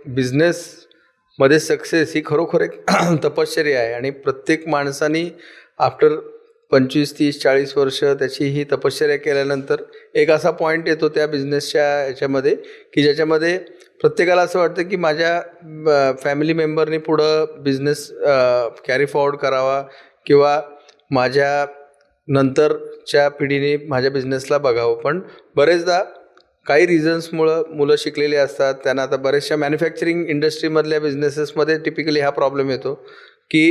बिझनेसमध्ये सक्सेस ही खरोखर एक तपश्चर्या आहे आणि प्रत्येक माणसाने आफ्टर 25, 30, 40 वर्ष त्याची ही तपश्चर्या केल्यानंतर एक असा पॉईंट येतो त्या बिझनेसच्या याच्यामध्ये की ज्याच्यामध्ये प्रत्येकाला असं वाटतं की माझ्या फॅमिली मेंबरनी पुढं बिझनेस कॅरी फॉरवर्ड करावा किंवा माझ्या नंतरच्या पिढीने माझ्या बिझनेसला बघावं. पण बरेचदा काही रिझन्समुळं मुलं शिकलेली असतात, त्यांना आता बऱ्याचशा मॅन्युफॅक्चरिंग इंडस्ट्रीमधल्या बिझनेसेसमध्ये टिपिकली हा प्रॉब्लेम येतो की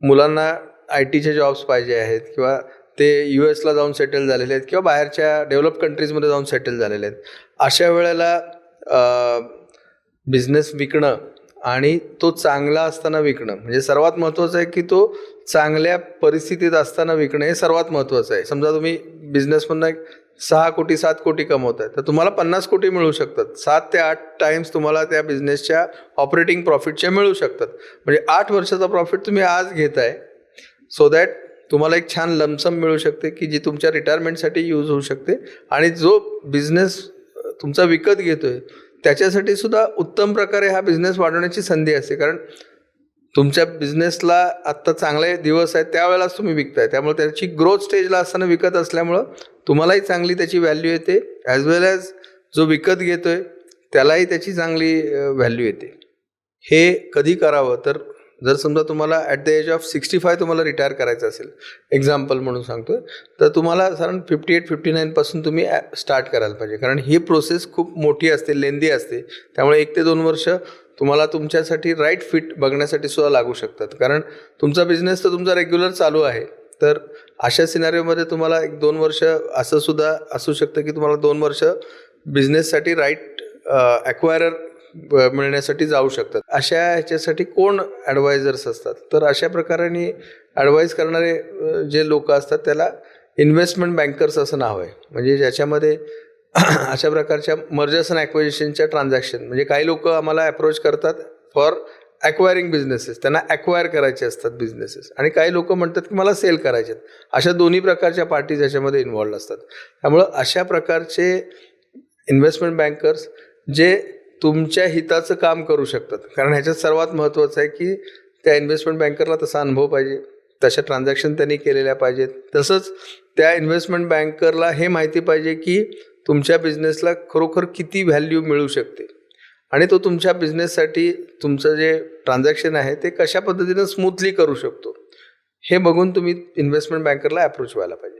मुलांना IT चे जॉब्स पाहिजे आहेत किंवा ते US ला जाऊन सेटल झालेले आहेत किंवा बाहेरच्या डेव्हलप कंट्रीजमध्ये जाऊन सेटल झालेले आहेत. अशा वेळेला बिझनेस विकणं आणि तो चांगला असताना विकणं म्हणजे सर्वात महत्त्वाचं आहे की तो चांगल्या परिस्थितीत असताना विकणं हे सर्वात महत्त्वाचं आहे. समजा तुम्ही बिझनेसमधनं 6 कोटी 7 कोटी कमवत आहे तर तुम्हाला 50 कोटी मिळू शकतात. 7 ते 8 टाइम्स तुम्हाला त्या बिझनेसच्या ऑपरेटिंग प्रॉफिटच्या मिळू शकतात. म्हणजे 8 वर्षाचा प्रॉफिट तुम्ही आज घेताय सो दॅट तुम्हाला एक छान लमसम मिळू शकते की जी तुमच्या रिटायरमेंटसाठी यूज होऊ शकते आणि जो बिझनेस तुमचा विकत घेतोय त्याच्यासाठी सुद्धा उत्तम प्रकारे हा बिझनेस वाढवण्याची संधी असते. कारण तुमच्या बिझनेसला आत्ता चांगले दिवस आहेत त्यावेळेलाच तुम्ही विकताय, त्यामुळे त्याची ग्रोथ स्टेजला असताना विकत असल्यामुळं तुम्हालाही चांगली त्याची व्हॅल्यू येते ॲज वेल ॲज जो विकत घेतोय त्यालाही त्याची चांगली व्हॅल्यू येते. हे कधी करावं तर जर समजा तुम्हाला ॲट द एज ऑफ 65 तुम्हाला रिटायर करायचं असेल, एक्झाम्पल म्हणून सांगतोय, तर तुम्हाला साधारण 58-59 पासून तुम्ही स्टार्ट करायला पाहिजे. कारण ही प्रोसेस खूप मोठी असते, लेंदी असते. त्यामुळे 1 ते 2 वर्ष तुम्हाला तुमच्यासाठी राईट फिट बघण्यासाठी सुद्धा लागू शकतात. कारण तुमचा बिझनेस तर तुमचा रेग्युलर चालू आहे, तर अशा सिनारिओमध्ये तुम्हाला 1-2 वर्ष असं सुद्धा असू शकतं की तुम्हाला 2 वर्ष बिझनेससाठी राईट ॲक्वायरर मिळण्यासाठी जाऊ शकतात. अशा ह्याच्यासाठी कोण ॲडवायझर्स असतात तर अशा प्रकाराने ॲडवाईज करणारे जे लोक असतात त्याला इन्व्हेस्टमेंट बँकर्स असं नाव आहे. म्हणजे ज्याच्यामध्ये अशा प्रकारच्या मर्जर्स अँड ॲक्विजिशनच्या ट्रान्झॅक्शन म्हणजे काही लोक आम्हाला अप्रोच करतात फॉर ॲक्वायरिंग बिझनेसेस, त्यांना ॲक्वायर करायचे असतात बिझनेसेस, आणि काही लोक म्हणतात की मला सेल करायचे आहेत. अशा दोन्ही प्रकारच्या पार्टीज याच्यामध्ये इन्व्हॉल्ड असतात. त्यामुळं अशा प्रकारचे इन्व्हेस्टमेंट बँकर्स जे तुमच्या हिताचं काम करू शकतात. कारण ह्याच्यात सर्वात महत्त्वाचं आहे की त्या इन्व्हेस्टमेंट बँकरला तसा अनुभव पाहिजे, तशा ट्रान्झॅक्शन त्यांनी केलेल्या पाहिजेत. तसंच त्या इन्व्हेस्टमेंट बँकरला हे माहिती पाहिजे की तुमच्या बिझनेसला खरोखर किती व्हॅल्यू मिळू शकते आणि तो तुमच्या बिझनेससाठी तुमचं जे ट्रान्झॅक्शन आहे ते कशा पद्धतीनं स्मूथली करू शकतो हे बघून तुम्ही इन्व्हेस्टमेंट बँकरला अप्रोच व्हायला पाहिजे.